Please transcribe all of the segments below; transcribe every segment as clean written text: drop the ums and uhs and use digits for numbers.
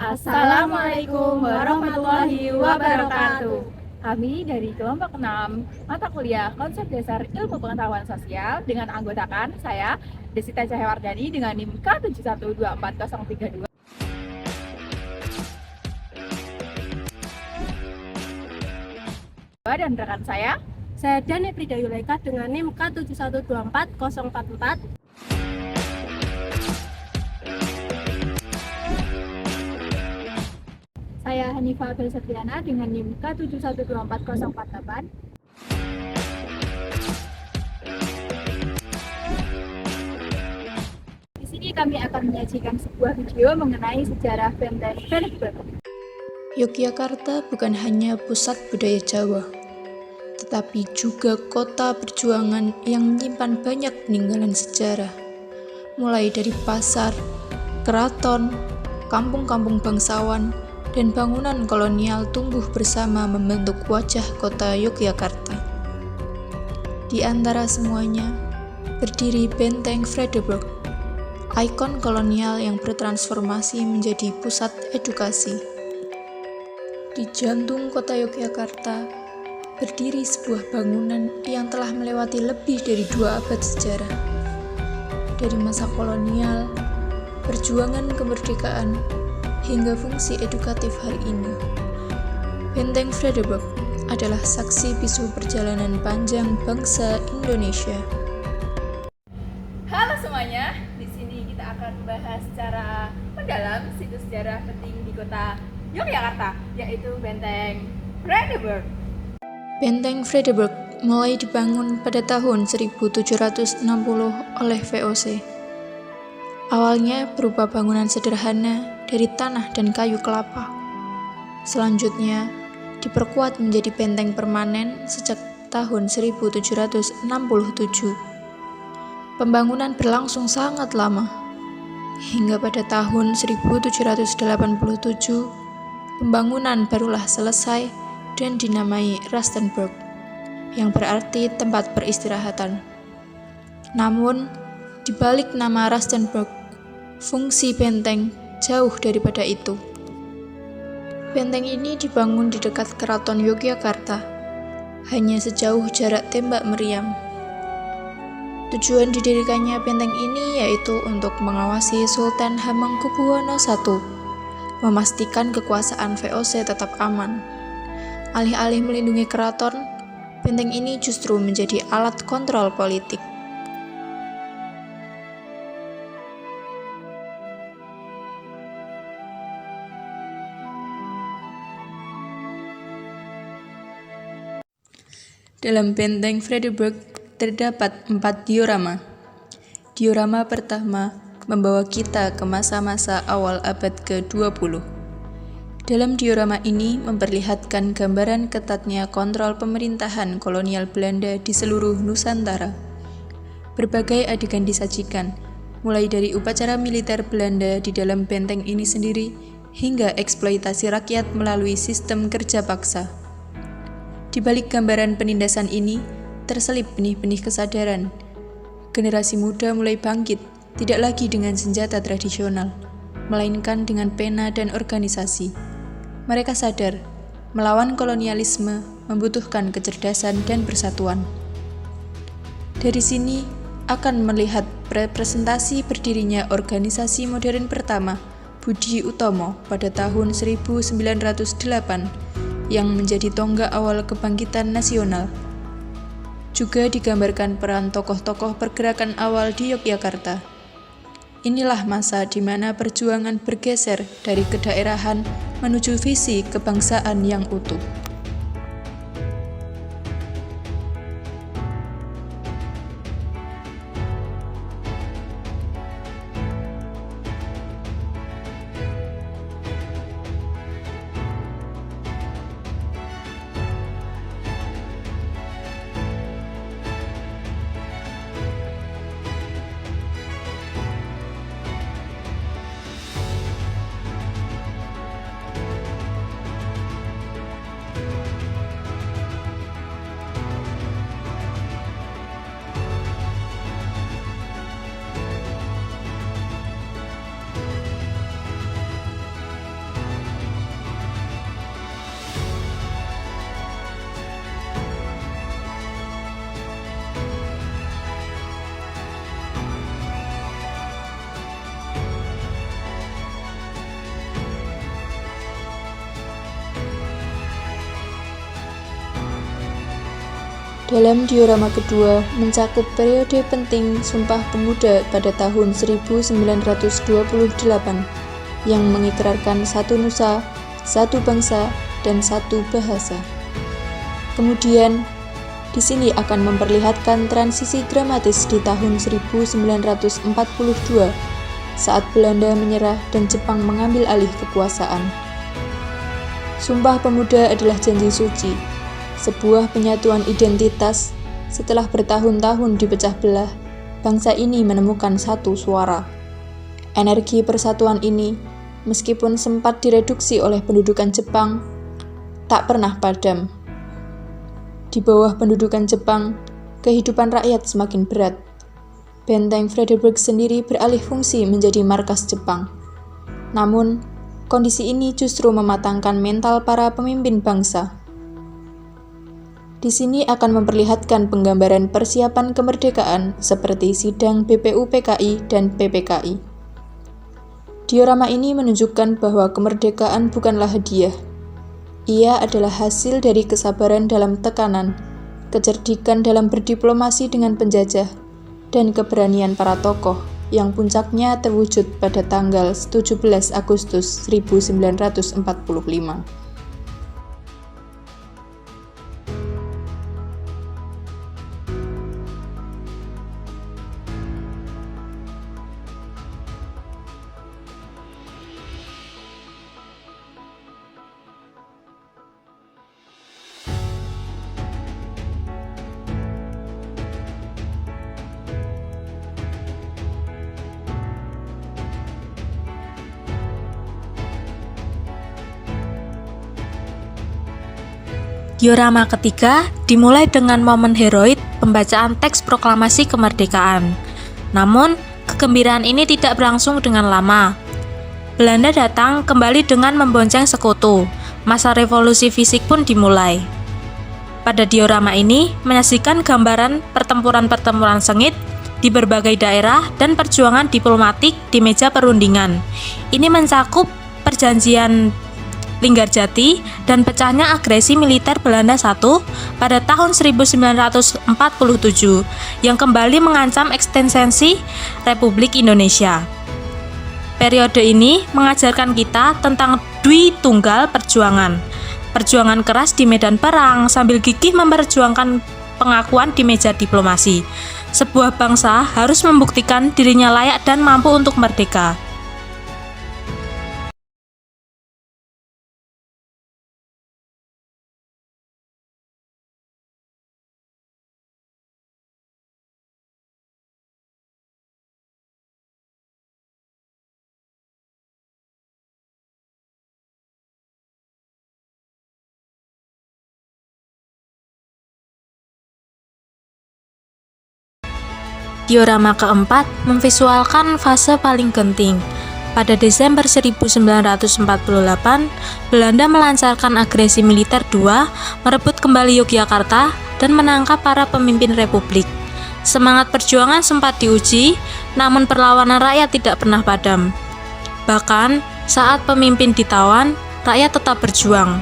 Assalamualaikum warahmatullahi wabarakatuh. Kami dari kelompok 6 mata kuliah Konsep Dasar Ilmu Pengetahuan Sosial dengan anggotakan saya Desita Cahyawardani dengan NIM K71240032 dan rekan saya Dani Prida Yulaika dengan NIM K71240044. Saya Hanifah Abel Septiana dengan NIM K71240048. Di sini kami akan menyajikan sebuah video mengenai sejarah Benteng Fredeburg. Yogyakarta bukan hanya pusat budaya Jawa, tetapi juga kota perjuangan yang menyimpan banyak peninggalan sejarah, mulai dari pasar, keraton, kampung-kampung bangsawan, dan bangunan kolonial tumbuh bersama membentuk wajah kota Yogyakarta. Di antara semuanya, berdiri Benteng Fredeburg, ikon kolonial yang bertransformasi menjadi pusat edukasi. Di jantung kota Yogyakarta, berdiri sebuah bangunan yang telah melewati lebih dari 2 abad sejarah. Dari masa kolonial, perjuangan kemerdekaan, hingga fungsi edukatif hari ini. Benteng Fredeburg adalah saksi bisu perjalanan panjang bangsa Indonesia. Halo semuanya, di sini kita akan membahas secara mendalam situs sejarah penting di kota Yogyakarta, yaitu Benteng Fredeburg. Benteng Fredeburg mulai dibangun pada tahun 1760 oleh VOC. Awalnya berupa bangunan sederhana dari tanah dan kayu kelapa. Selanjutnya, diperkuat menjadi benteng permanen sejak tahun 1767. Pembangunan berlangsung sangat lama, hingga pada tahun 1787, pembangunan barulah selesai dan dinamai Rustenburg, yang berarti tempat peristirahatan. Namun, di balik nama Rustenburg, fungsi benteng jauh daripada itu. Benteng ini dibangun di dekat Keraton Yogyakarta, hanya sejauh jarak tembak meriam. Tujuan didirikannya benteng ini yaitu untuk mengawasi Sultan Hamengkubuwono I, memastikan kekuasaan VOC tetap aman. Alih-alih melindungi keraton, benteng ini justru menjadi alat kontrol politik. Dalam Benteng Fredeburg terdapat 4 diorama. Diorama pertama membawa kita ke masa-masa awal abad ke-20. Dalam diorama ini memperlihatkan gambaran ketatnya kontrol pemerintahan kolonial Belanda di seluruh Nusantara. Berbagai adegan disajikan, mulai dari upacara militer Belanda di dalam benteng ini sendiri, hingga eksploitasi rakyat melalui sistem kerja paksa. Di balik gambaran penindasan ini, terselip benih-benih kesadaran. Generasi muda mulai bangkit, tidak lagi dengan senjata tradisional, melainkan dengan pena dan organisasi. Mereka sadar, melawan kolonialisme membutuhkan kecerdasan dan persatuan. Dari sini, akan melihat representasi berdirinya organisasi modern pertama, Budi Utomo, pada tahun 1908, yang menjadi tonggak awal kebangkitan nasional. Juga digambarkan peran tokoh-tokoh pergerakan awal di Yogyakarta. Inilah masa di mana perjuangan bergeser dari kedaerahan menuju visi kebangsaan yang utuh. dalam diorama kedua mencakup periode penting Sumpah Pemuda pada tahun 1928 yang mengikrarkan satu nusa, satu bangsa, dan satu bahasa. Kemudian, di sini akan memperlihatkan transisi dramatis di tahun 1942 saat Belanda menyerah dan Jepang mengambil alih kekuasaan. Sumpah Pemuda adalah janji suci, sebuah penyatuan identitas. Setelah bertahun-tahun dipecah belah, bangsa ini menemukan satu suara. Energi persatuan ini, meskipun sempat direduksi oleh pendudukan Jepang, tak pernah padam. Di bawah pendudukan Jepang, kehidupan rakyat semakin berat. Benteng Fredericburg sendiri beralih fungsi menjadi markas Jepang. Namun, kondisi ini justru mematangkan mental para pemimpin bangsa. Di sini akan memperlihatkan penggambaran persiapan kemerdekaan seperti sidang BPUPKI dan PPKI. Diorama ini menunjukkan bahwa kemerdekaan bukanlah hadiah. Ia adalah hasil dari kesabaran dalam tekanan, kecerdikan dalam berdiplomasi dengan penjajah, dan keberanian para tokoh yang puncaknya terwujud pada tanggal 17 Agustus 1945. Diorama ketiga dimulai dengan momen heroik pembacaan teks proklamasi kemerdekaan. Namun, kegembiraan ini tidak berlangsung dengan lama. Belanda datang kembali dengan membonceng sekutu. Masa revolusi fisik pun dimulai. Pada diorama ini menyajikan gambaran pertempuran-pertempuran sengit di berbagai daerah dan perjuangan diplomatik di meja perundingan. Ini mencakup perjanjian Linggarjati dan pecahnya agresi militer Belanda I pada tahun 1947 yang kembali mengancam eksistensi Republik Indonesia. Periode ini mengajarkan kita tentang Dwi Tunggal Perjuangan, perjuangan keras di medan perang sambil gigih memperjuangkan pengakuan di meja diplomasi. Sebuah bangsa harus membuktikan dirinya layak dan mampu untuk merdeka. Diorama keempat memvisualkan fase paling genting. Pada Desember 1948, Belanda melancarkan agresi militer II, merebut kembali Yogyakarta, dan menangkap para pemimpin republik. Semangat perjuangan sempat diuji, namun perlawanan rakyat tidak pernah padam. Bahkan, saat pemimpin ditawan, rakyat tetap berjuang.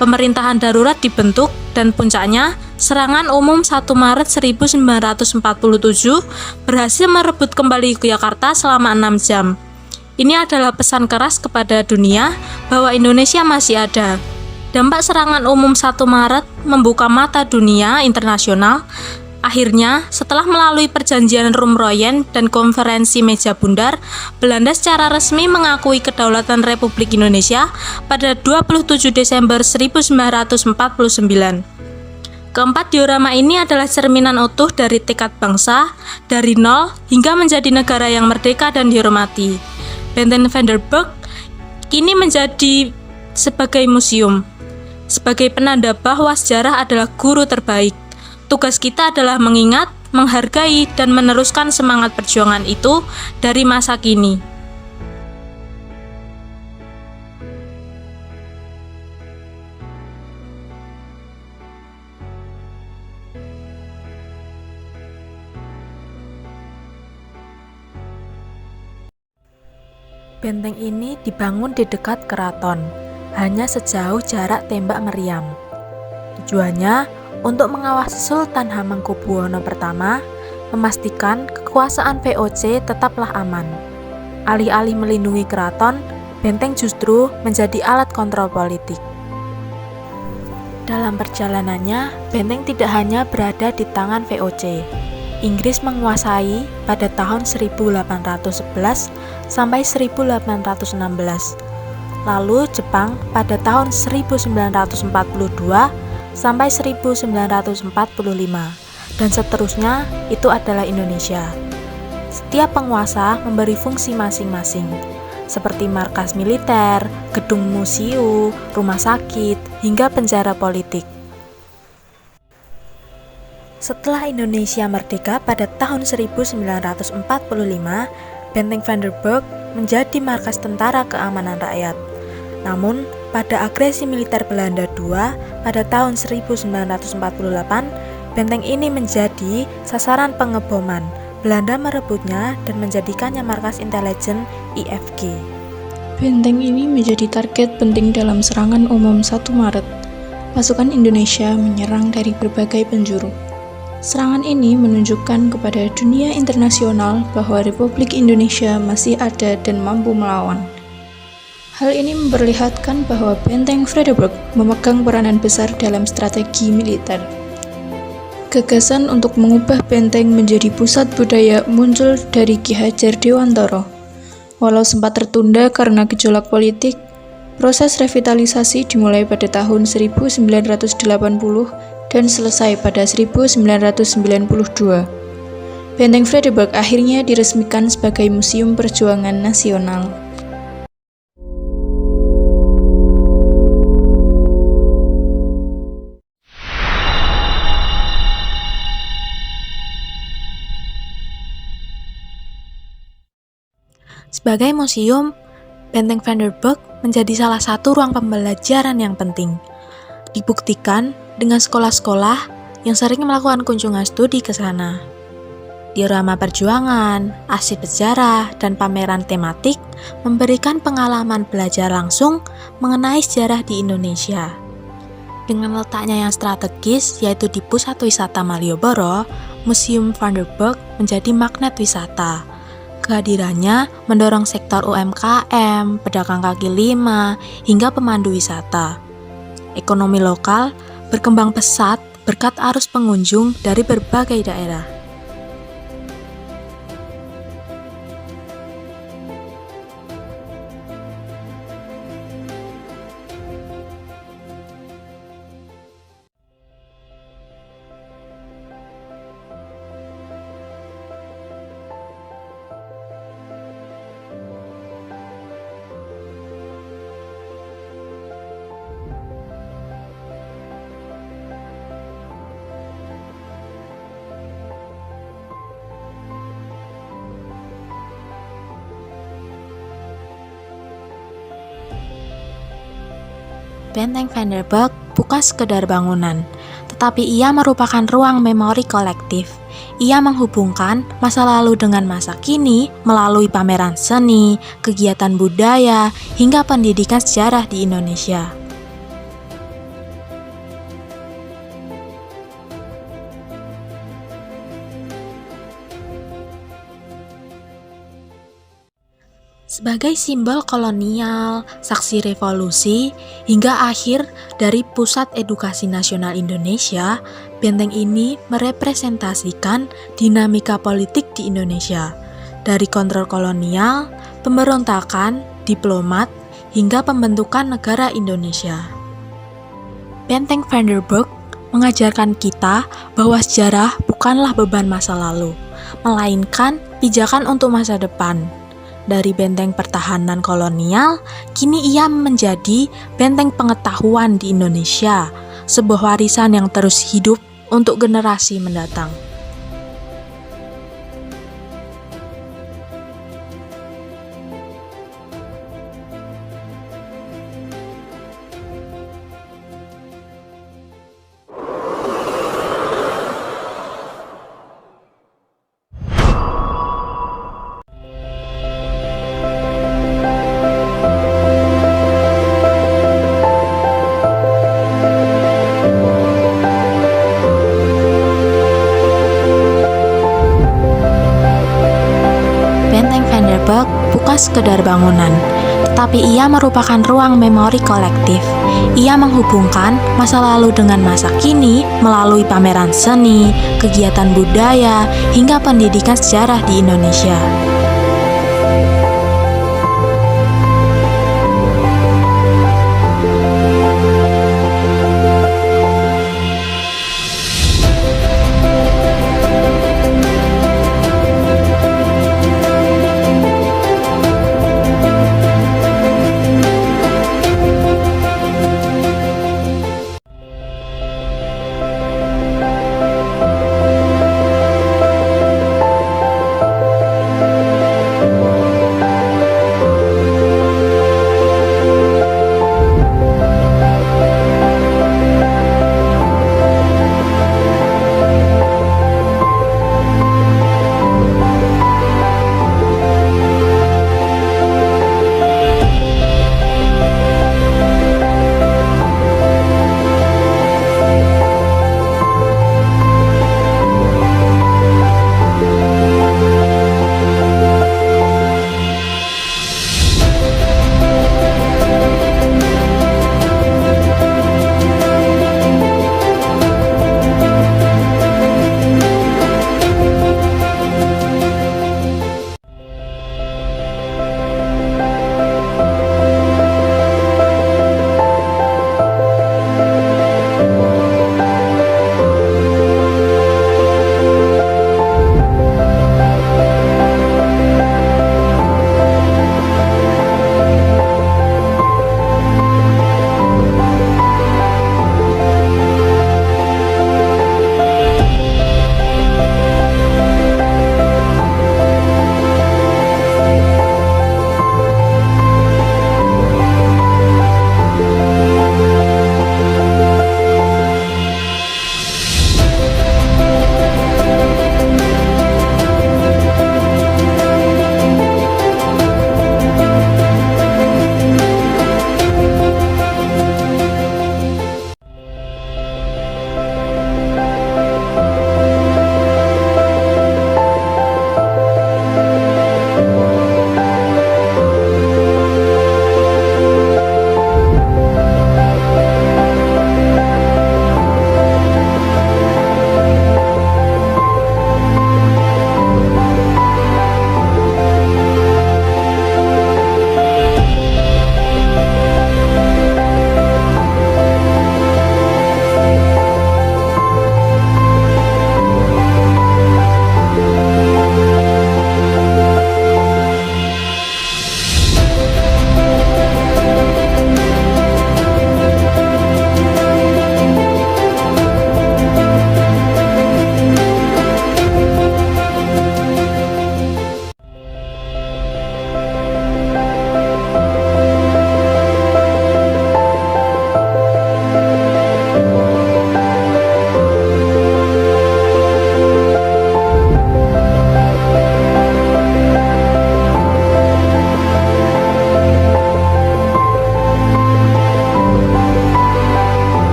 Pemerintahan darurat dibentuk, dan puncaknya, serangan umum 1 Maret 1947 berhasil merebut kembali Yogyakarta selama 6 jam. Ini adalah pesan keras kepada dunia bahwa Indonesia masih ada. Dampak serangan umum 1 Maret membuka mata dunia internasional. Akhirnya, setelah melalui perjanjian Rumroyen dan konferensi Meja Bundar, Belanda secara resmi mengakui kedaulatan Republik Indonesia pada 27 Desember 1949. Keempat diorama ini adalah cerminan utuh dari tekad bangsa, dari nol hingga menjadi negara yang merdeka dan dihormati. Benteng Fredericburg kini menjadi sebagai museum, sebagai penanda bahwa sejarah adalah guru terbaik. Tugas kita adalah mengingat, menghargai, dan meneruskan semangat perjuangan itu dari masa kini. Benteng ini dibangun di dekat keraton, hanya sejauh jarak tembak meriam. Tujuannya untuk mengawasi Sultan Hamengkubuwono I, memastikan kekuasaan VOC tetaplah aman. Alih-alih melindungi keraton, benteng justru menjadi alat kontrol politik. Dalam perjalanannya, benteng tidak hanya berada di tangan VOC. Inggris menguasai pada tahun 1811 sampai 1816. Lalu Jepang pada tahun 1942 sampai 1945, dan seterusnya itu adalah Indonesia. Setiap penguasa memberi fungsi masing-masing, seperti markas militer, gedung museum, rumah sakit, hingga penjara politik. Setelah Indonesia merdeka pada tahun 1945, Benteng Vandenberg menjadi markas Tentara Keamanan Rakyat. Namun, pada agresi militer Belanda II pada tahun 1948, benteng ini menjadi sasaran pengeboman. Belanda merebutnya dan menjadikannya markas intelijen IFG. Benteng ini menjadi target penting dalam serangan umum 1 Maret. Pasukan Indonesia menyerang dari berbagai penjuru. Serangan ini menunjukkan kepada dunia internasional bahwa Republik Indonesia masih ada dan mampu melawan. Hal ini memperlihatkan bahwa Benteng Fredericburg memegang peranan besar dalam strategi militer. Gagasan untuk mengubah benteng menjadi pusat budaya muncul dari Ki Hajar Dewantara. Walau sempat tertunda karena gejolak politik, proses revitalisasi dimulai pada tahun 1980 dan selesai pada 1992. Benteng Fredericburg akhirnya diresmikan sebagai Museum Perjuangan Nasional. Sebagai museum, Benteng Vandenberg menjadi salah satu ruang pembelajaran yang penting. Dibuktikan dengan sekolah-sekolah yang sering melakukan kunjungan studi ke sana. Diorama perjuangan, arsip sejarah, dan pameran tematik memberikan pengalaman belajar langsung mengenai sejarah di Indonesia. Dengan letaknya yang strategis, yaitu di pusat wisata Malioboro, Museum Vandenberg menjadi magnet wisata. Kehadirannya mendorong sektor UMKM, pedagang kaki lima, hingga pemandu wisata. Ekonomi lokal berkembang pesat berkat arus pengunjung dari berbagai daerah. Benteng Vandenberg bukan sekedar bangunan, tetapi ia merupakan ruang memori kolektif. Ia menghubungkan masa lalu dengan masa kini melalui pameran seni, kegiatan budaya, hingga pendidikan sejarah di Indonesia. Sebagai simbol kolonial, saksi revolusi, hingga akhir dari Pusat Edukasi Nasional Indonesia, benteng ini merepresentasikan dinamika politik di Indonesia, dari kontrol kolonial, pemberontakan, diplomat, hingga pembentukan negara Indonesia. Benteng Vandenberg mengajarkan kita bahwa sejarah bukanlah beban masa lalu, melainkan pijakan untuk masa depan. Dari benteng pertahanan kolonial, kini ia menjadi benteng pengetahuan di Indonesia, sebuah warisan yang terus hidup untuk generasi mendatang. sekedar bangunan, tetapi ia merupakan ruang memori kolektif. Ia menghubungkan masa lalu dengan masa kini melalui pameran seni, kegiatan budaya, hingga pendidikan sejarah di Indonesia.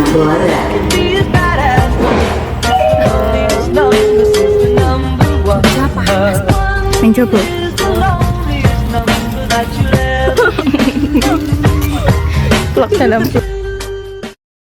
Tambora. Mencoba. Vlog dalam